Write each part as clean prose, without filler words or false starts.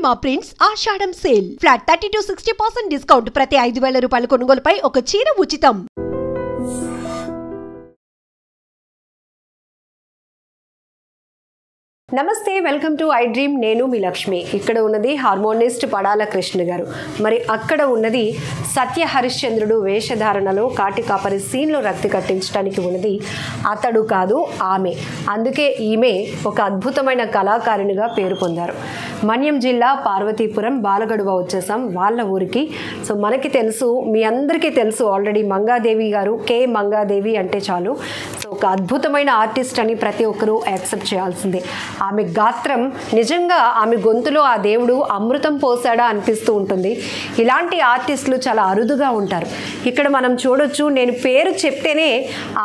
Mahima Prints Ashadham sale flat 30 to 60% discount ప్రతి 5,000 రూపాయల కొనుగోలుపై ఒక చీర ఉచితం. నమస్తే, వెల్కమ్ టు ఐ డ్రీమ్. నేను మీ లక్ష్మి. ఇక్కడ ఉన్నది హార్మోనిస్ట్ పడాల కృష్ణ గారు. మరి అక్కడ ఉన్నది సత్య హరిశ్చంద్రుడు వేషధారణలో కాటి కాపరి సీన్లో రక్తి కట్టించడానికి ఉన్నది అతడు కాదు ఆమె. అందుకే ఈమె ఒక అద్భుతమైన కళాకారిణిగా పేరు పొందారు. మన్యం జిల్లా పార్వతీపురం బాలగడువ వచ్చేసాం వాళ్ళ ఊరికి. సో మనకి తెలుసు, మీ అందరికీ తెలుసు ఆల్రెడీ మంగాదేవి గారు. కే మంగాదేవి అంటే చాలు సో ఒక అద్భుతమైన ఆర్టిస్ట్ అని ప్రతి ఒక్కరూ యాక్సెప్ట్ చేయాల్సిందే. ఆమె గాత్రం నిజంగా, ఆమె గొంతులో ఆ దేవుడు అమృతం పోసాడా అనిపిస్తూ ఉంటుంది. ఇలాంటి ఆర్టిస్టులు చాలా అరుదుగా ఉంటారు. ఇక్కడ మనం చూడొచ్చు, నేను పేరు చెప్తేనే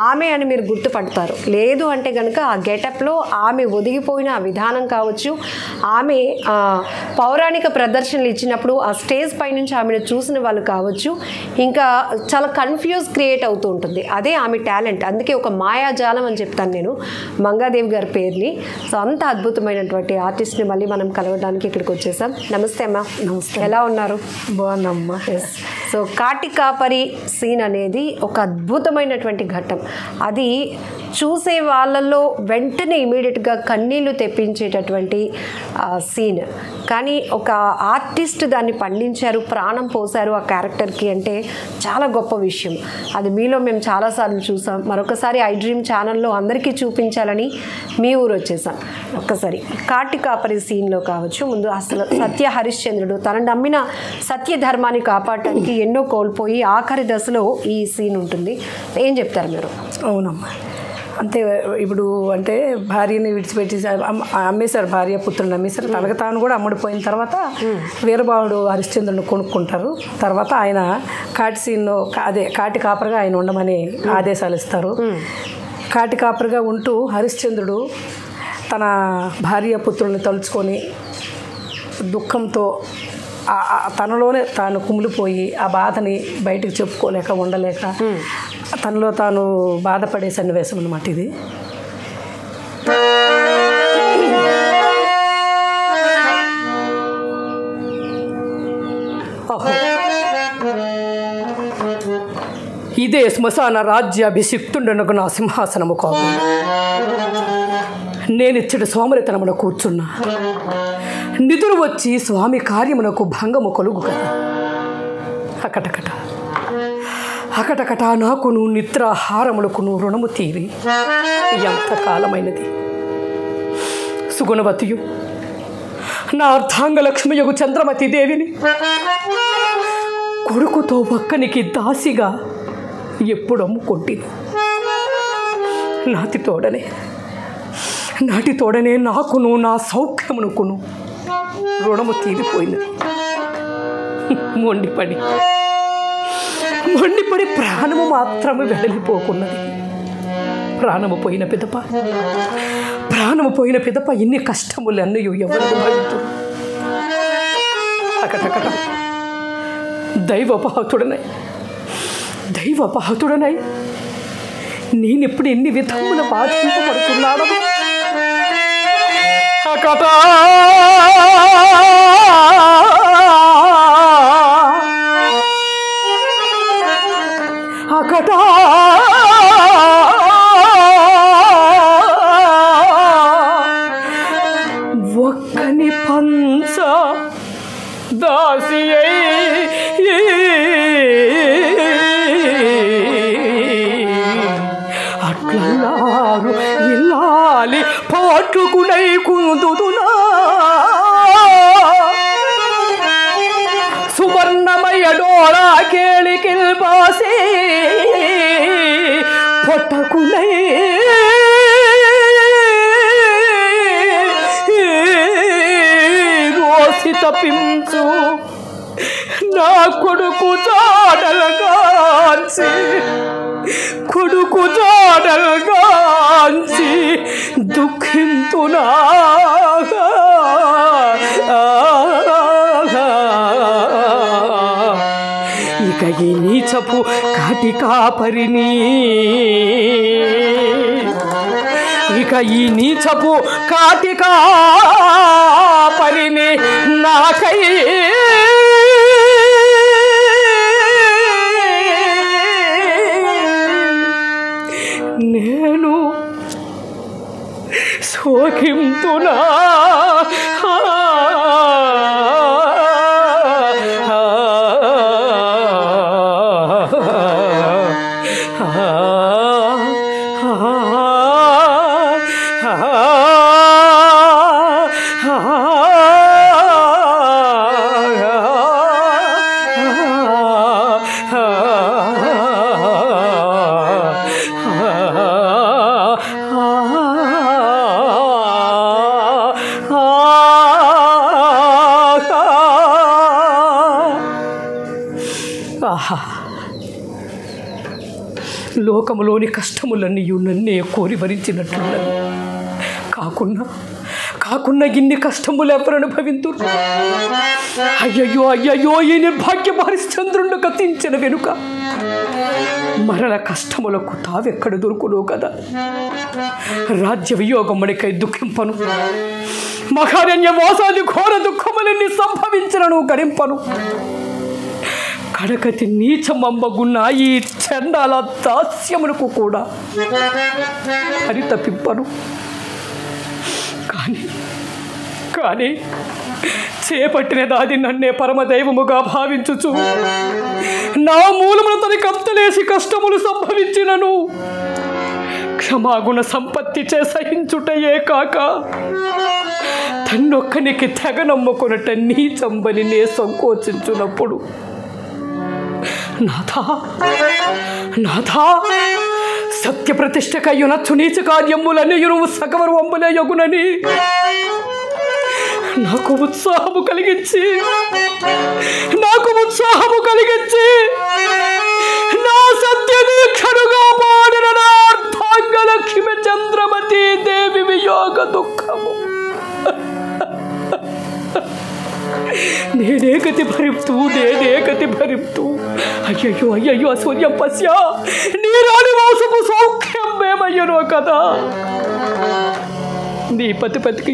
ఆమె అని మీరు గుర్తుపడతారు. లేదు అంటే కనుక ఆ గెటప్లో ఆమె ఒదిగిపోయిన ఆ విధానం కావచ్చు, ఆమె పౌరాణిక ప్రదర్శనలు ఇచ్చినప్పుడు ఆ స్టేజ్ పై నుంచి ఆమెను చూసిన వాళ్ళు కావచ్చు, ఇంకా చాలా కన్ఫ్యూజ్ క్రియేట్ అవుతూ ఉంటుంది. అదే ఆమె టాలెంట్. అందుకే ఒక మాయాజాలం అని చెప్తాను నేను మంగాదేవి గారి పేరుని. సో అంత అద్భుతమైనటువంటి ఆర్టిస్ట్ని మళ్ళీ మనం కలవడానికి ఇక్కడికి వచ్చేసాం. నమస్తే అమ్మా. నమస్తే. ఎలా ఉన్నారు? బాగున్నామ్మా. ఎస్. సో కాటి కాపరి సీన్ అనేది ఒక అద్భుతమైనటువంటి ఘట్టం. అది చూసే వాళ్ళల్లో వెంటనే ఇమీడియట్గా కన్నీళ్లు తెప్పించేటటువంటి సీన్. కానీ ఒక ఆర్టిస్ట్ దాన్ని పండించారు, ప్రాణం పోసారు ఆ క్యారెక్టర్కి అంటే చాలా గొప్ప విషయం. అది మీలో మేము చాలాసార్లు చూసాం. మరొకసారి ఐ డ్రీమ్ ఛానల్లో అందరికీ చూపించాలని మీ ఊరు వచ్చేసాం. ఒక్కసారి కాటి కాపరి సీన్లో కావచ్చు, ముందు అసలు సత్య హరిశ్చంద్రుడు తన నమ్మిన సత్య ధర్మాన్ని కాపాడటానికి ఎన్నో కోల్పోయి ఆఖరి దశలో ఈ సీన్ ఉంటుంది. ఏం చెప్తారు మీరు? అవునమ్మా. అంతే. ఇప్పుడు అంటే భార్యని విడిచిపెట్టి అమ్మేశారు, భార్య పుత్రుని అమ్మేశారు. తనకు తాను కూడా అమ్ముడిపోయిన తర్వాత వీరబావుడు హరిశ్చంద్రుని కొనుక్కుంటారు. తర్వాత ఆయన కాటి సీన్లో అదే కాటి కాపరిగా ఆయన ఉండమని ఆదేశాలు ఇస్తారు. కాటి కాపరిగా ఉంటూ హరిశ్చంద్రుడు తన భార్య పుత్రుల్ని తలుచుకొని దుఃఖంతో తనలోనే తాను కుమిలిపోయి ఆ బాధని బయటకు చెప్పుకోలేక ఉండలేక తనలో తాను బాధపడే సన్నివేశం అన్నమాట ఇది. ఇదే శ్మశాన రాజ్యాభిషిక్తుండనకు నా సింహాసనము కాదు. నేనిచ్చడి సోమరితనమున కూర్చున్నా, నిధులు వచ్చి స్వామి కార్యమునకు భంగము కలుగు కదా. అకటకట అకటకట నాకును నిద్రాహారములకును రుణము తీరి ఎంతకాలమైనది. సుగుణవతియు నా అర్ధాంగ లక్ష్మియగు చంద్రమతి దేవిని కొడుకుతో ఒక్కనికి దాసిగా ఎప్పుడు అమ్ముకొంటిని. నాటి తోడనే నాకును నా సౌఖ్యమునకును రుణము తీరిపోయినది. మొండిపడి ప్రాణము మాత్రము వెడలిపోకున్నది. ప్రాణము పోయిన పిదప ఇన్ని కష్టములన్నీ ఎవరికి భవించు. అకటకట దైవపహతుడనై నేనెప్పుడు ఎన్ని విధముల బాధింపబడుతున్నాను. అకట ఒక్కని పంచ దాసి అట్లన్నారు ఇల్లాలి పాటుకునై కుందుతున్నా. సువర్ణమయ డోళా కేళికిల్ బాసి పొట్టకునై రోసి తప్పించు నా కొడుకు జాడల్గాంచి దుఃఖింతునా. ఇక ఈ నీచపు కాటి కాపరిని ఇక ఈ నీచపు కాటికా పరిని నా నాకై నేను శోకింతునా లోకములోని కష్టములన్నీ నన్నే కోరి భరించినట్లున్నది. కాకున్నా ఇన్ని కష్టములు ఎవరు అనుభవింతురు? అయ్యయ్యో అయ్యయ్యో, ఈ నిర్భాగ్య హరిశ్చంద్రుడు గతించిన వెనుక మరల కష్టములకు తావెక్కడ దొరుకును కదా. రాజ్య వియోగమునికై దుఃఖింపను, మహారణ్య మోసాది ఘోర దుఃఖములన్నీ సంభవించను గడింపను. కడకతి నీచమమ్మగున్న ఈ చండాల దాస్యములకు కూడా పరితపింపను. కానీ చేపట్టిన దాది నన్నే పరమదైవముగా భావించుచు నా మూలమును తనకి అంతలేసి కష్టములు సంభవించినను క్షమాగుణ సంపత్తి చే సహించుటయే కాక తన్నొక్కనికి తెగ నమ్ముకున్నట్ట నీచంబని నే సంకోచించున్నప్పుడు నాథా సత్య ప్రతిష్టకయ్యునచ్చు నీచ కార్యములన్నయును సకవరు వంబులే యగునని నాకు ఉత్సాహము కలిగించి నా సత్య దీక్షనుగా పాడిన నా అర్ధాంగలక్ష్మి చంద్రమతి దేవి వియోగ దుఃఖము నేనే గతి భరిప్తూ అయ్యయ్యో అసూర్యం పశ్య నీ రాని వాసపు సౌఖ్యం మేమయ్యనో కదా. నీ పతిపతికి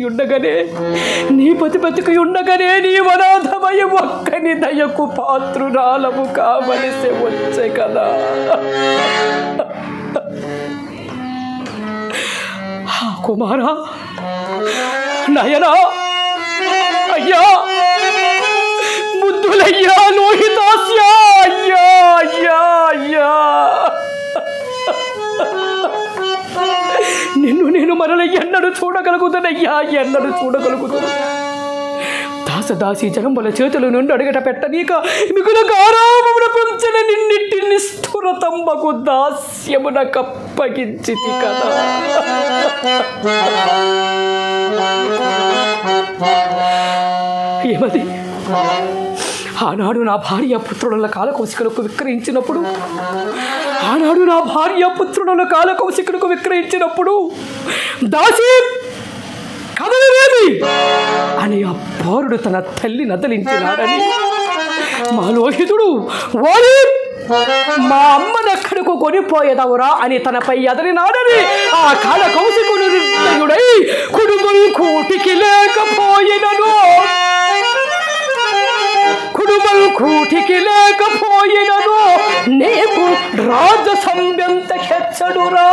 ఉండగానే నీ వనాథమయ ఒక్కని దయకు పాత్రురాలము కావలసి వచ్చే కదా. కుమారా, నయనా, అయ్యా, ముద్దులయ్యా, లోహితాస్య, అయ్యా నిన్ను నేను మరల ఎన్నడూ చూడగలుగుతానయ్యా, దాసదాసి జనంబల చేతుల నుండి అడగట పెట్టనీక మిగులు గారామమున పెంచిన నిన్నిటి నిష్ఠురతంబకు దాస్యమున కప్పగించితి కదా. ఏమది ఆనాడు నా భార్య పుత్రుల కాలకౌశికులకు విక్రయించినప్పుడు దాసి కదలవేమి అని ఆ పౌరుడు తన తల్లి నదలించినాడని మా లోహితుడు వారి మా అమ్మనెక్కడకు కొనిపోయేదవురా అని తనపై ఎదరినాడని ఆ కాలకౌశికుడు నిర్దయుడై కుడుములు కూటికి లేకపోయినను నీకు రాజ సంబ్యంత హెచ్చడురా.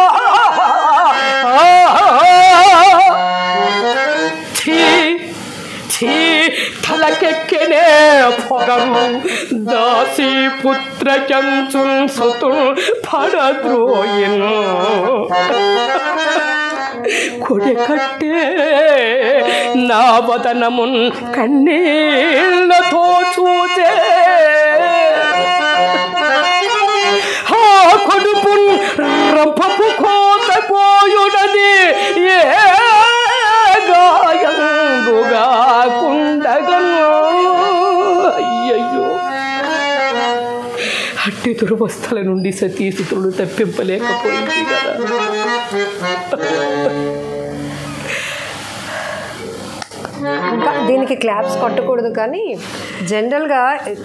తలకెక్కినే పొగరు దాసి పుత్ర కంచున్ సుతు పడద్రోయిన్ కొడకట్టే నా వదనమున్ కన్నీళ్లతో చూచే కొడుపున్ రంపపు కోత పోయుడది ఏ గాయంగుగా కుండగను. అయ్యయ్యో, అట్టి దుర్వస్థల నుండి సతీసుతుడు తప్పింపలేకపోయింది కదా. ఇంకా దీనికి క్లాప్స్ కొట్టకూడదు, కానీ జనరల్గా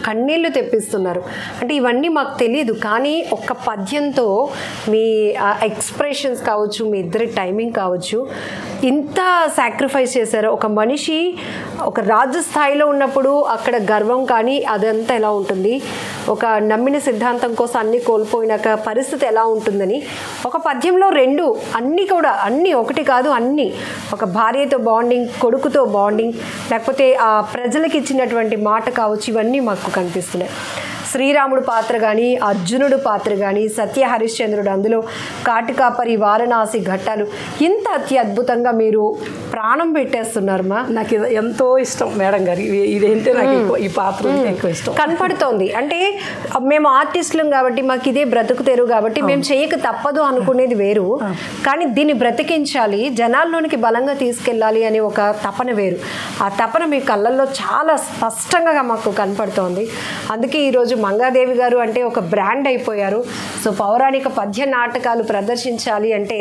కన్నీళ్ళు తెప్పిస్తున్నారు. అంటే ఇవన్నీ మాకు తెలియదు, కానీ ఒక్క పద్యంతో మీ ఎక్స్ప్రెషన్స్ కావచ్చు, మీ ఇద్దరి టైమింగ్ కావచ్చు, ఇంత సాక్రిఫైస్ చేశారు. ఒక మనిషి ఒక రాజు స్థాయిలో ఉన్నప్పుడు అక్కడ గర్వం కానీ అదంతా ఎలా ఉంటుంది, ఒక నమ్మిన సిద్ధాంతం కోసం అన్నీ కోల్పోయినాక పరిస్థితి ఎలా ఉంటుందని ఒక పద్యంలో రెండు అన్నీ కూడా, అన్నీ ఒకటి కాదు అన్నీ, ఒక భార్యతో బాండింగ్, కొడుకుతో బాండింగ్, లేకపోతే ఆ ప్రజలకు ఇచ్చినటువంటి మాట కావచ్చు, ఇవన్నీ మాకు కనిపిస్తున్నాయి. శ్రీరాముడు పాత్ర కానీ, అర్జునుడు పాత్ర కానీ, సత్య హరిశ్చంద్రుడు, అందులో కాటికాపరి, వారణాసి ఘట్టాలు, ఇంత అద్భుతంగా మీరు ప్రాణం పెట్టేస్తున్నారమ్మా. నాకు ఎంతో ఇష్టం మేడం గారు, ఇదేంటే నాకు ఈ పాత్ర ఎక్కువ ఇష్టం కనపడుతోంది. అంటే మేము ఆర్టిస్టులం కాబట్టి మాకు ఇదే బ్రతుకు తెరువు కాబట్టి మేము చేయక తప్పదు అనుకునేది వేరు, కానీ దీన్ని బ్రతికించాలి, జనాల్లోనికి బలంగా తీసుకెళ్ళాలి అనే ఒక తపన వేరు. ఆ తపన మీ కళ్ళల్లో చాలా స్పష్టంగా మాకు కనపడుతోంది. అందుకే ఈరోజు మంగాదేవి గారు అంటే ఒక బ్రాండ్ అయిపోయారు. సో పౌరాణిక పద్య నాటకాలు ప్రదర్శించాలి అంటే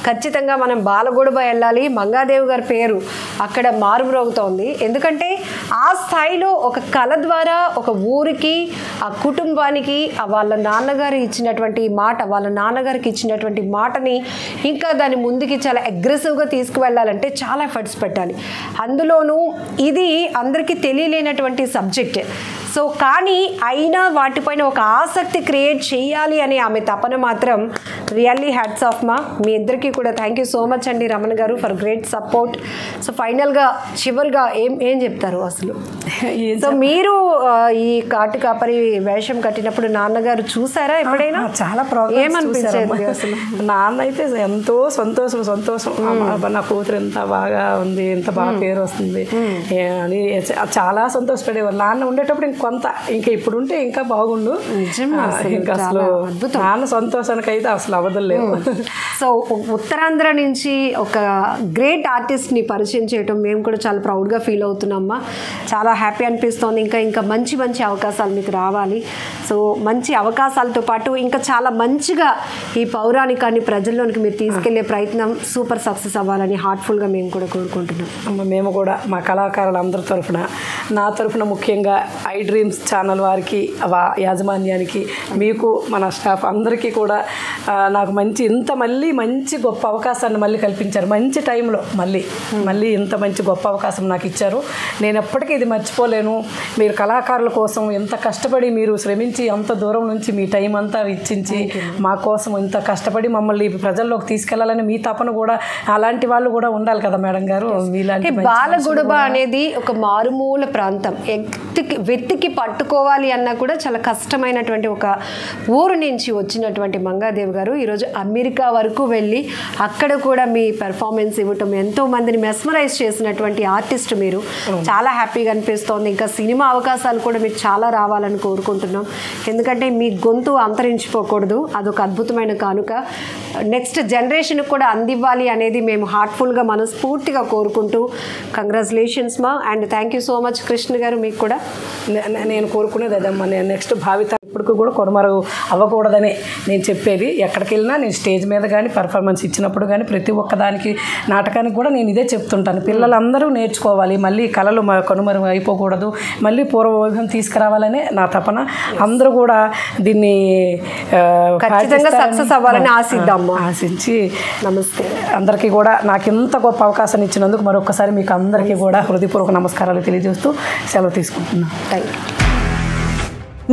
ఖచ్చితంగా మనం బాలగూడబ వెళ్ళాలి. మంగాదేవి గారి పేరు అక్కడ మారుమ్రోగుతోంది. ఎందుకంటే ఆ స్థాయిలో ఒక కళ ద్వారా ఒక ఊరికి, ఆ కుటుంబానికి, వాళ్ళ నాన్నగారు ఇచ్చినటువంటి మాట, వాళ్ళ నాన్నగారికి ఇచ్చినటువంటి మాటని ఇంకా దాని ముందుకి చాలా అగ్రెసివ్గా తీసుకువెళ్ళాలంటే చాలా ఎఫర్ట్స్ పెట్టాలి. అందులోనూ ఇది అందరికీ తెలియలేనటువంటి సబ్జెక్ట్. సో కానీ అయినా వాటిపైన ఒక ఆసక్తి క్రియేట్ చేయాలి అనే ఆమె తపన మాత్రం రియల్లీ హ్యాట్స్ ఆఫ్ మా. మీ ఇద్దరికి కూడా థ్యాంక్ యూ సో మచ్ అండి రమణ గారు ఫర్ గ్రేట్ సపోర్ట్. సో ఫైనల్గా చివరిగా ఏం చెప్తారు అసలు? సో మీరు ఈ కాపరి వేషం కట్టినప్పుడు నాన్నగారు చూసారా ఎప్పుడైనా? చాలా ఏమనిపించేది అసలు? నాన్న అయితే ఎంతో సంతోషం నా కూతురు ఎంత బాగా ఉంది, ఎంత బాగా పేరు వస్తుంది అని చాలా సంతోషపడేవారు. నాన్న ఉండేటప్పుడు కొంత, ఇంకా ఇప్పుడు ఉంటే ఇంకా బాగుండు. ఇంకా అసలు నాన్న సంతోషానికి అయితే అసలు అవదలేదు. సో ఉత్తరాంధ్ర నుంచి ఒక గ్రేట్ ఆర్టిస్ట్ని పరిచయం చేయటం మేము కూడా చాలా ప్రౌడ్గా ఫీల్ అవుతున్నామ్మా. చాలా హ్యాపీ అనిపిస్తోంది. ఇంకా మంచి అవకాశాలు మీకు రావాలి. సో మంచి అవకాశాలతో పాటు ఇంకా చాలా మంచిగా ఈ పౌరాణికాన్ని ప్రజల్లోనికి మీరు తీసుకెళ్లే ప్రయత్నం సూపర్ సక్సెస్ అవ్వాలని హార్ట్ఫుల్గా మేము కూడా కోరుకుంటున్నాం. మేము కూడా మా కళాకారులందరి తరఫున, నా తరఫున ముఖ్యంగా ఐ డ్రీమ్స్ ఛానల్ వారికి, యాజమాన్యానికి, మీకు, మన స్టాఫ్ అందరికీ కూడా నాకు మంచి గొప్ప అవకాశాన్ని మళ్ళీ కల్పించారు. మంచి టైంలో మళ్ళీ ఇంత మంచి గొప్ప అవకాశం నాకు ఇచ్చారు. నేను ఎప్పటికీ ఇది మర్చిపోలేను. మీరు కళాకారుల కోసం ఎంత కష్టపడి మీరు శ్రమించి అంత దూరం నుంచి మీ టైం అంతా వెచ్చించి మా కోసం ఇంత కష్టపడి మమ్మల్ని ప్రజల్లోకి తీసుకెళ్లాలని మీ తపన కూడా, అలాంటి వాళ్ళు కూడా ఉండాలి కదా మేడం గారు. మీలాంటి బాలగుడబ అనేది ఒక మారుమూల ప్రాంతం, వెతికి పట్టుకోవాలి అన్నా కూడా చాలా కష్టమైనటువంటి ఒక ఊరు నుంచి వచ్చినటువంటి మంగాదేవి గారు ఈరోజు అమెరికా వరకు వెళ్ళి అక్కడ కూడా మీ పెర్ఫార్మెన్స్ ఇవ్వటం, ఎంతో మందిని మెస్మరైజ్ చేసినటువంటి ఆర్టిస్ట్ మీరు. చాలా హ్యాపీగా అనిపిస్తోంది. ఇంకా సినిమా అవకాశాలు కూడా మీకు చాలా రావాలని కోరుకుంటున్నాం. ఎందుకంటే మీ గొంతు అంతరించిపోకూడదు, అదొక అద్భుతమైన కానుక నెక్స్ట్ జనరేషన్కి కూడా అందివ్వాలి అనేది మేము హార్ట్ఫుల్గా మనస్ఫూర్తిగా కోరుకుంటూ కంగ్రాచులేషన్స్ మా. And thank you so much Krishna గారు. మీకు కూడా నేను కోరుకునేది అదమ్మా, నేను నెక్స్ట్ భావిత ఇప్పటికి కూడా కొడమరుగు అవ్వకూడదని నేను చెప్పేది. ఎక్కడికి వెళ్ళినా నేను స్టేజ్ మీద కానీ పర్ఫార్మెన్స్ ఇచ్చినప్పుడు కానీ ప్రతి ఒక్కదానికి, నాటకానికి కూడా నేను ఇదే చెప్తుంటాను. పిల్లలందరూ నేర్చుకోవాలి, మళ్ళీ కళలు కనుమరుగు అయిపోకూడదు, మళ్ళీ పూర్వవైభవం తీసుకురావాలనే నా తపన. అందరూ కూడా దీన్ని ఖచ్చితంగా సక్సెస్ అవ్వాలని ఆశించి నమస్తే అందరికీ కూడా నాకు ఇంత గొప్ప అవకాశాన్ని ఇచ్చినందుకు మరొకసారి మీకు అందరికీ కూడా హృదయపూర్వక నమస్కారాలు తెలియజేస్తూ సెలవు తీసుకుంటున్నాను. Thank you.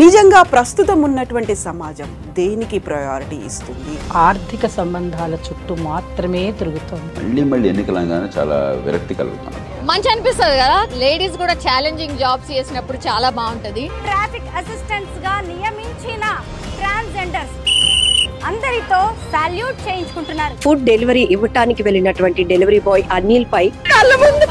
నిజంగా ప్రస్తుతం ఉన్నటువంటి సమాజం దేనికి ప్రయారిటీ ఇస్తుంది? ఆర్థిక సంబంధాల చుట్టూ మాత్రమే తిరుగుతుంది. మళ్ళీ ఎన్నికలంగానే చాలా విరక్తి కలుగుతాం. మంచి అనిపిస్తుంది కదా, లేడీస్ కూడా ఛాలెంజింగ్ జాబ్స్ చేసినప్పుడు చాలా బాగుంటది. ట్రాఫిక్ అసిస్టెంట్స్ గా నియమించిన ట్రాన్స్జెండర్స్ అందరితో సాల్యూట్ చేయించుకుంటున్నారు. ఫుడ్ డెలివరీ ఇవ్వటానికి వెళ్ళినటువంటి డెలివరీ బాయ్ అనిల్ పై కళ్ళ ముందు